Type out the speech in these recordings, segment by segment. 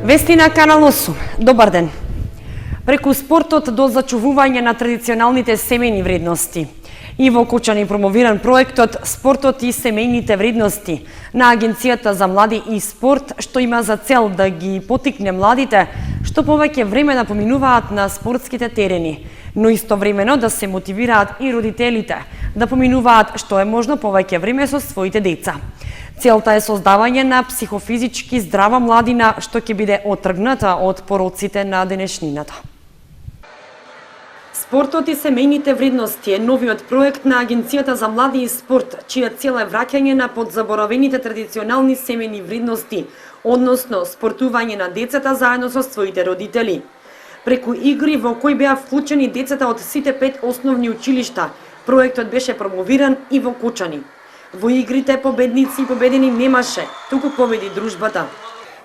Вести на Канал 8. Добар ден. Преку спортот до зачувување на традиционалните семејни вредности. И во Кучани промовиран проектот Спортот и семејните вредности на Агенцијата за млади и спорт, што има за цел да ги потикне младите што повеќе време да поминуваат на спортските терени, но истовремено да се мотивираат и родителите да поминуваат што е можно повеќе време со своите деца. Целта е создавање на психофизички здрава младина што ќе биде отргната од пороците на денешнината. Спортот и семејните вредности е новиот проект на Агенцијата за млади и спорт, чија цел е враќање на подзаборавените традиционални семејни вредности, односно спортување на децата заедно со своите родители. Преку игри во кои беа вклучени децата од сите 5 основни училишта, проектот беше промовиран и во Кучани. Во игрите победници и победени немаше, туку победи дружбата.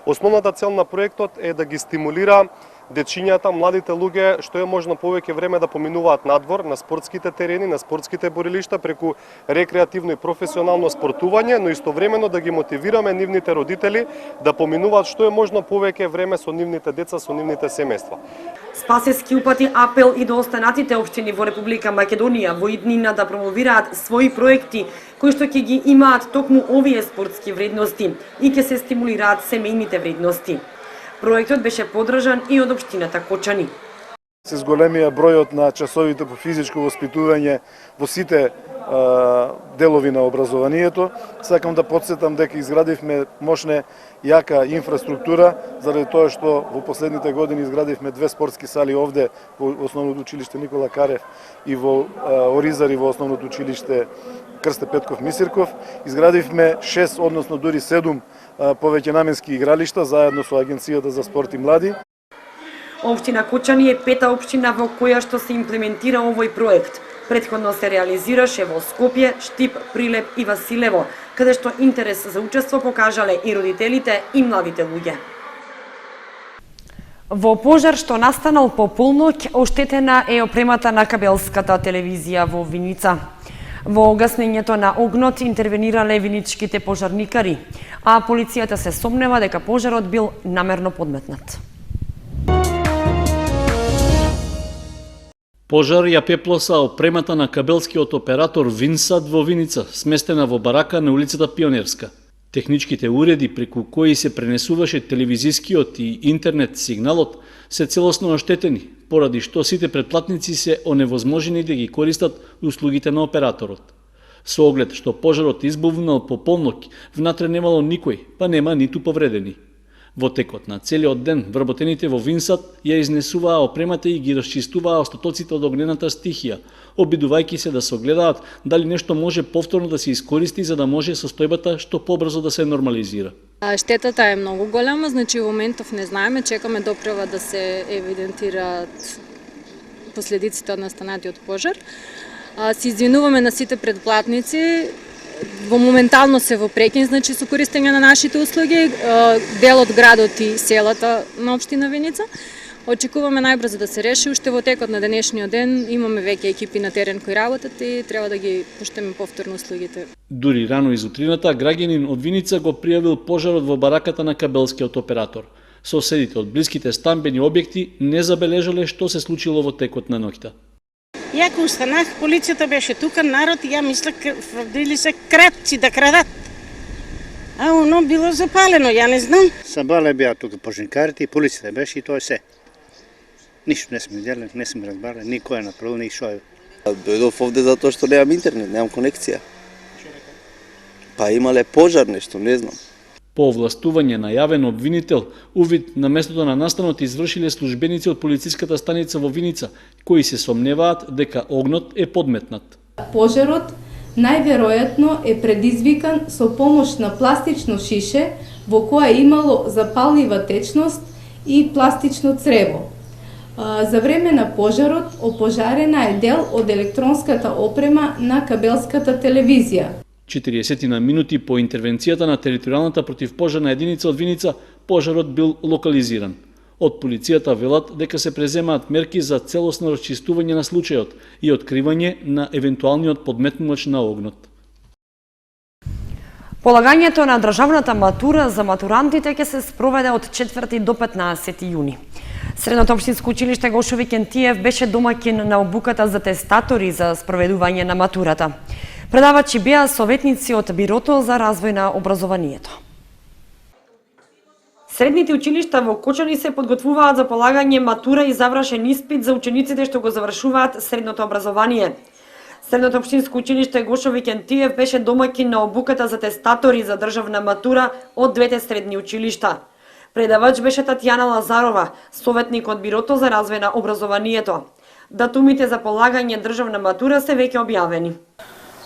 Основната цел на проектот е да ги стимулира дечињата, младите луѓе, што е можно повеќе време да поминуваат надвор, на спортските терени, на спортските борилишта, преку рекреативно и професионално спортување, но истовремено да ги мотивираме нивните родители да поминуваат што е можно повеќе време со нивните деца, со нивните семејства. Спасески упати апел и до останатите општини во Република Македонија во иднина да промовираат своји проекти кои што ќе ги имаат токму овие спортски вредности и ќе се стимулираат семејните вредности. Проектот беше поддржан и од општината Кочани. Се зголемија бројот на часовите по физичко воспитување во сите делови на образованието. Сакам да подсетам дека изградивме мощна јака инфраструктура, заради тоа што во последните години изградивме 2 спортски сали овде во основното училиште Никола Карев и во Оризари во основното училиште Крсте Петков Мисирков. Изградивме 6, односно дури 7 повеќе наменски игралишта заедно со Агенцијата за спорт и млади. Општина Кучани е пета општина во која што се имплементира овој проект. Претходно се реализираше во Скопје, Штип, Прилеп и Василево, каде што интерес за учество покажале и родителите и младите луѓе. Во пожар што настанал по полноќ, оштетена е опремата на кабелската телевизија во Виница. Во огаснењето на огнот интервенирале виничките пожарникари, а полицијата се сомнева дека пожарот бил намерно подметнат. Пожар ја пеплоса опремата на кабелскиот оператор Винсат во Виница, сместена во барака на улицата Пионерска. Техничките уреди преку кои се пренесуваше телевизискиот и интернет сигналот се целосно оштетени, поради што сите претплатници се оневозможени да ги користат услугите на операторот. Со оглед што пожарот избувнал по полноќ, внатре немало никој, па нема ниту повредени. Во текот на целиот ден вработените во Винсат ја изнесуваа опремата и ги расчистуваа остатоците од огнената стихија, обидувајќи се да се огледаат дали нешто може повторно да се искористи за да може состојбата што побрзо да се нормализира. Штетата е многу голема, значи во моментов не знаеме, чекаме доправа да се евидентираат последиците од настанатиот пожар. Се извинуваме на сите предплатници. Во моментално се во прекин, значи со користење на нашите услуги, дел од градот и селата на општина Виница. Очекуваме најбрзо да се реши, уште во текот на денешниот ден имаме веќе екипи на терен кои работат и треба да ги пуштиме повторно услугите. Дури рано изутрината, граѓанин од Виница го пријавил пожарот во бараката на кабелскиот оператор. Соседите од блиските стамбени објекти не забележале што се случило во текот на ноќта. Ја кога устанах, полицијата беше тука, народ, ја мислех били се кратци да крадат. А оно било запалено, ја не знам. Сабале беа тука пожарникарите и полицијата беше и тоа е се. Ништо не сме видели, не сме разбрали, никој е направил, ни шо е. Дојдов овде затоа што немам интернет, немам конекција. Па имале пожар нешто, не знам. По овластување на јавен обвинител, увид на местото на настанот извршиле службеници од полициската станица во Виница, кои се сомневаат дека огнот е подметнат. Пожарот најверојатно е предизвикан со помош на пластично шише во која имало запаллива течност и пластично црево. За време на пожарот опожарена е дел од електронската опрема на кабелската телевизија. 40 минути по интервенцијата на територијалната противпожарна единица од Виница, пожарот бил локализиран. Од полицијата велат дека се преземаат мерки за целосно расчистување на случајот и откривање на евентуалниот подметнувач на огнот. Полагањето на државната матура за матурантите ќе се спроведе од 4 до 15 јуни. Средното општинско училиште Гошо Викентиев беше домаќин на обуката за тестатори за спроведување на матурата. Предавачи беа советници од Бирото за развој на образованието. Средните училишта во Кочани се подготвуваат за полагање матура и завршен испит за учениците што го завршуваат средното образование. Средното општинско училиште Гошо Викентиев беше домаќин на обуката за тестатори за државна матура од двете средни училишта. Предавач беше Татјана Лазарова, советник од Бирото за развој на образованието. Датумите за полагање државна матура се веќе објавени.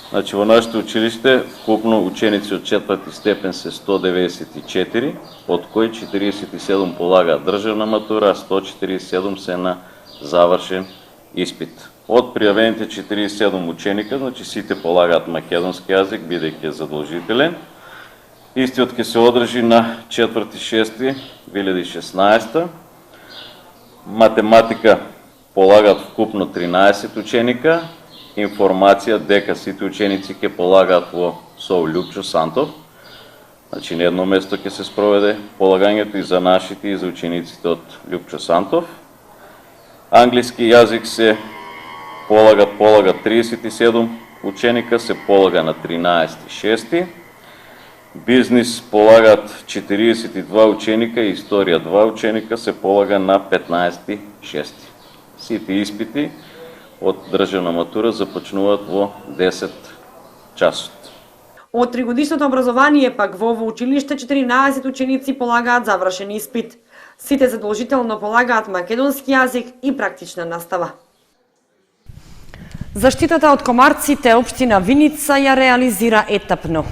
Значи, во нашето училиште вкупно ученици од 4 степен се 194, од кои 47 полагаат државна матура, а 147 се на завршен испит. Од пријавените 47 ученика, значи сите полагаат македонски јазик, бидејќи е задолжителен. Истиот ќе се одржи на 4.6.2016. Математика полагаат вкупно 13 ученика. Информација дека сите ученици ќе полагаат во СОУ Лјупчо Сантов. Значи, на едно место ќе се спроведе полагањето и за нашите и за учениците од Лјупчо Сантов. Англиски јазик се полага 37 ученика, се полага на 13.6. Бизнис полагат 42 ученика и историја 2 ученика, се полага на 15.6. Сите испити од државна матура започнуваат во 10 часот. Од тригодишното образование пак во ово училиште 14 ученици полагаат завршен испит. Сите задолжително полагаат македонски јазик и практична настава. Заштитата од комарците општина Виница ја реализира етапно.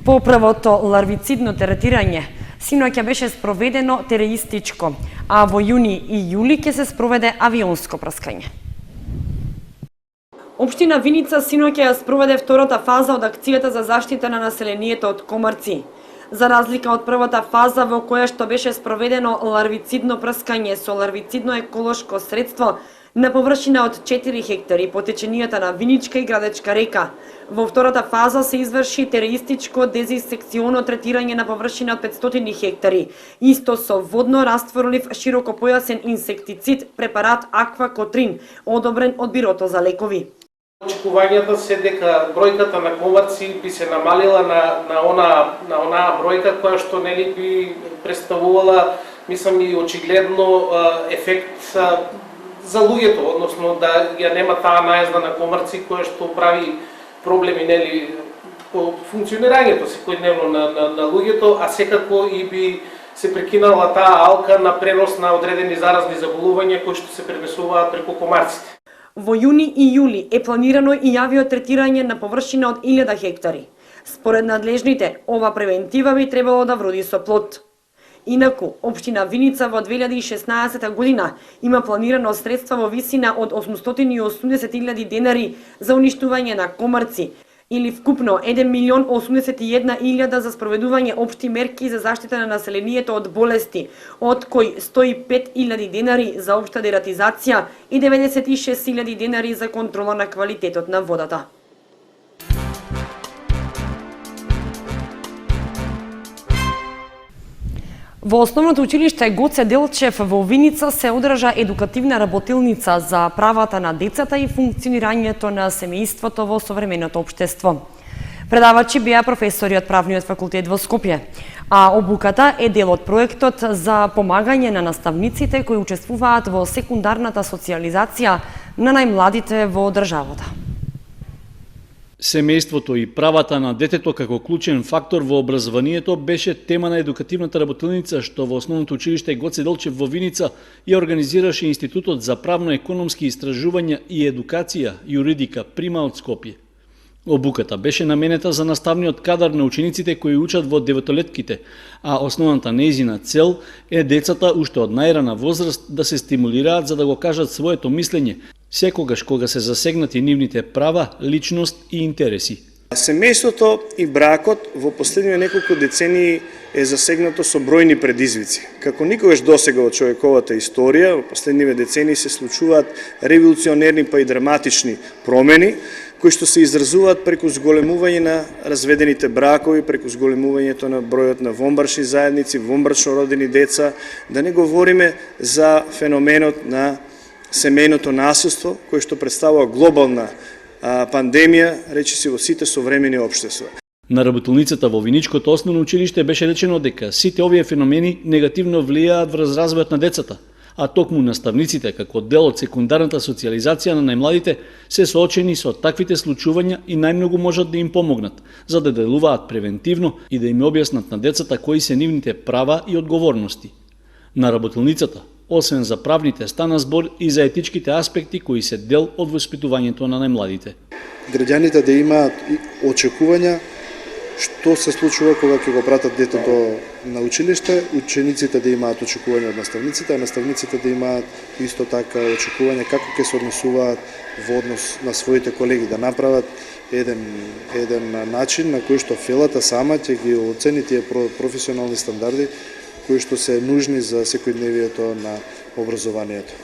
По првото ларвицидно третирање, синоќа беше спроведено тереистичко, а во јуни и јули ќе се спроведе авионско прскање. Општина Виница синоќа ја спроведе втората фаза од акцијата за заштита на населението од комарци. За разлика од првата фаза во која што беше спроведено ларвицидно прскање со ларвицидно еколошко средство на површина од 4 хектари по теченијата на Виничка и Градечка река. Во втората фаза се изврши тереистичко дезинсекционо третирање на површина од 500 хектари, исто со водно растворлив широкопојасен инсектицид препарат Аквакотрин, одобрен од Бирото за лекови. Очекувањата се дека бројката на комарци би се намалила на онаа бројка која што нели би представувала, мислам, и очигледно ефект за луѓето, односно да ја нема таа наезда на комарци која што прави проблеми нели по функционирањето секојдневно на луѓето, а секако и би се прекинала таа алка на пренос на одредени заразни заболувања кои што се пренесуваат преку комарците. Во јуни и јули е планирано и авиотретирање на површина од 1000 хектари. Според надлежните, ова превентива би требало да вроди со плод. Инаку, општина Виница во 2016 година има планирано средства во висина од 880.000 денари за уништување на комарци, или вкупно 1.081.000 за спроведување општи мерки за заштита на населението од болести, од кои 105.000 денари за општа дератизација и 96.000 денари за контрола на квалитетот на водата. Во основното училиште Гоце Делчев во Виница се одржа едукативна работилница за правата на децата и функционирањето на семејството во современото општество. Предавачи беа професори од Правниот факултет во Скопје, а обуката е дел од проектот за помагање на наставниците кои учествуваат во секундарната социјализација на најмладите во државата. Семејството и правата на детето како клучен фактор во образованието беше тема на едукативната работилница што во основното училиште Гоце Делчев во Виница ја организираше Институтот за правно-економски истражувања и едукација Јуридика Прима од Скопје. Обуката беше наменета за наставниот кадар на учениците кои учат во деветолетките, а основната нејзина цел е децата уште од најрана возраст да се стимулираат за да го кажат своето мислење, секогаш кога се засегнати нивните права, личност и интереси. Семејството и бракот во последните неколку децении е засегнато со бројни предизвици. Како никогаш досега во човековата историја, во последниве децении се случуваат револуционерни па и драматични промени, кои што се изразуваат преку зголемување на разведените бракови, преку зголемувањето на бројот на вонбрашни заедници, вонбрачно родени деца, да не говориме за феноменот на семејното насилство, кој што представува глобална пандемија, речиси во сите современи општества. На работилницата во Виничкото основно училиште беше речено дека сите овие феномени негативно влијаат врз развојот на децата, а токму наставниците, како дел од секундарната социјализација на најмладите, се соочени со таквите случувања и најмногу можат да им помогнат, за да делуваат превентивно и да им објаснат на децата кои се нивните права и одговорности. На работилницата, освен за правните, стана збор и за етичките аспекти кои се дел од воспитувањето на најмладите. Граѓаните да имаат очекувања што се случува кога ќе го пратат детето на училиште, учениците да имаат очекувања од наставниците, а наставниците да имаат исто така очекување како ќе се однесуваат во однос на своите колеги, да направат еден начин на кој што фелата сама ќе ги оцени тие професионални стандарди кои што се нужни за секојдневието на образованието.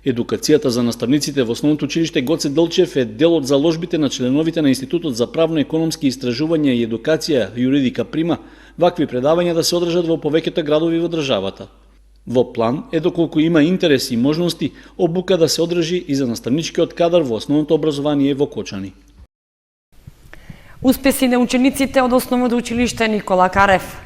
Едукацијата за наставниците во основното училиште Гоце Делчев е дел од заложбите на членовите на Институтот за правно-економски истражувања и едукација Юридика Прима, вакви предавања да се одржат во повеќето градови во државата. Во план е доколку има интерес и можности, обука да се одржи и за наставничкиот кадар во основното образование во Кочани. Успеси на учениците од основното училиште Никола Карев.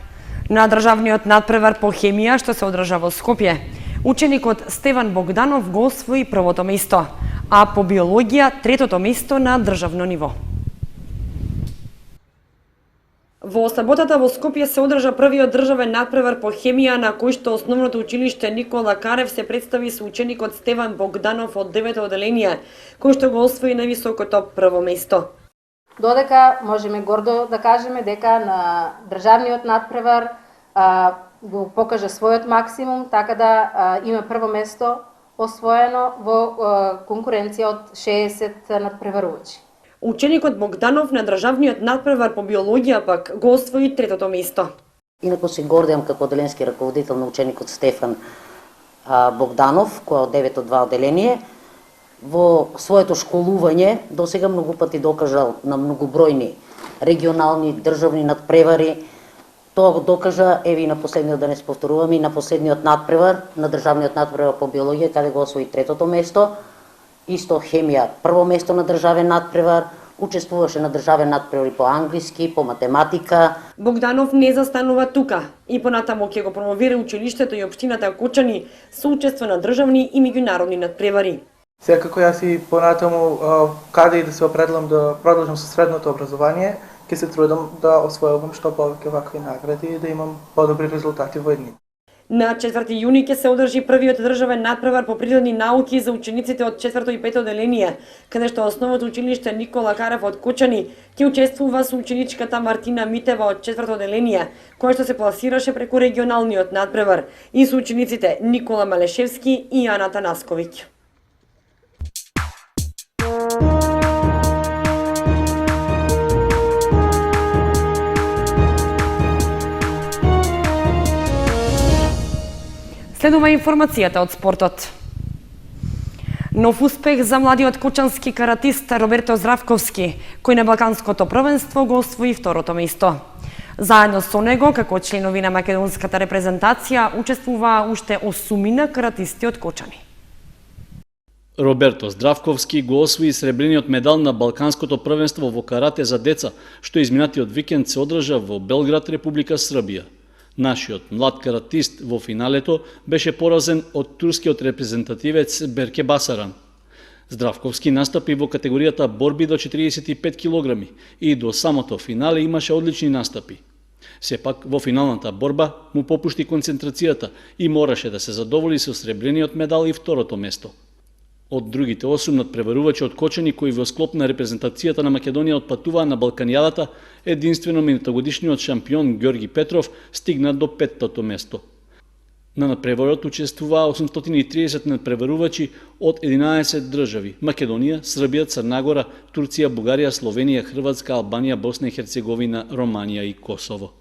На државниот надпревар по хемија што се одржа во Скопје, ученикот Стеван Богданов го освои првото место, а по биологија третото место на државно ниво. Во саботата во Скопје се одржа првиот државен надпревар по хемија на кој што основното училиште Никола Карев се представи со ученикот Стеван Богданов од 9-то одделение, кој што го освои највисокото прво место. Додека можеме гордо да кажеме дека на државниот надпревар го покажа својот максимум, така да има прво место освоено во конкуренција од 60 надпреварувачи. Ученикот Богданов на државниот надпревар по биологија пак го освои третото место. Инаку се гордеам како одделенски раководител на ученикот Стефан Богданов, кој е од 9-2 одделение. Во своето школување досега многу пати докажал на многобројни регионални државни надпревари. Тоа го докажа еви на последниот, да не се повторуваме, и на последниот надпревар, на државниот надпревар по биологија, каде го освои третото место. Исто хемија прво место на државен надпревар, учествуваше на државен надпревар по англиски, по математика. Богданов не застанува тука и понатаму ќе го промовира училиштето и општината Кочани со учество на државни и меѓународни надпревари. Секако јас и понатаму каде и да се определам да продолжам со средното образование, ќе се трудам да освојувам што повеќе вакви награди и да имам подобри резултати во едни. На 4 јуни ќе се одржи првиот државен надпревар по природни науки за учениците од 4 и 5 одделение, каде што основното училиште Никола Карев од Кочани ќе учествува со ученичката Мартина Митева од 4 одделение, која што се пласираше преку регионалниот надпревар, и со учениците Никола Малешевски и Јана Танасковиќ. Следува информацијата од спортот. Нов успех за младиот кочански каратист Роберто Здравковски, кој на Балканското првенство го освои второто место. Заедно со него, како членови на македонската репрезентација, учествуваа уште 8 каратисти од Кочани. Роберто Здравковски го освои сребрениот медал на Балканското првенство во карате за деца, што изминатиот викенд се одржа во Белград, Република Србија. Нашиот млад каратист во финалето беше поразен од турскиот репрезентативец Берке Басаран. Здравковски настапи во категоријата борби до 45 килограми и до самото финале имаше одлични настапи. Сепак, во финалната борба му попушти концентрацијата и мораше да се задоволи со сребрениот медал и второто место. Од другите 8 надпреварувачи од Кочани кои во склоп на репрезентацијата на Македонија отпатуваа на Балканијадата, единствено минутогодишниот шампион Ѓорги Петров стигна до 5-тото место. На надпреварот учествуваа 830 надпреварувачи од 11 држави: Македонија, Србија, Црна Гора, Турција, Бугарија, Словенија, Хрватска, Албанија, Босна и Херцеговина, Романија и Косово.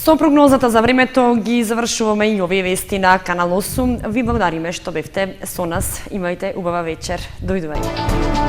Со прогнозата за времето ги завршуваме и овие вести на Канал 8. Ви благодариме што бевте со нас. Имајте убава вечер. Дојдување.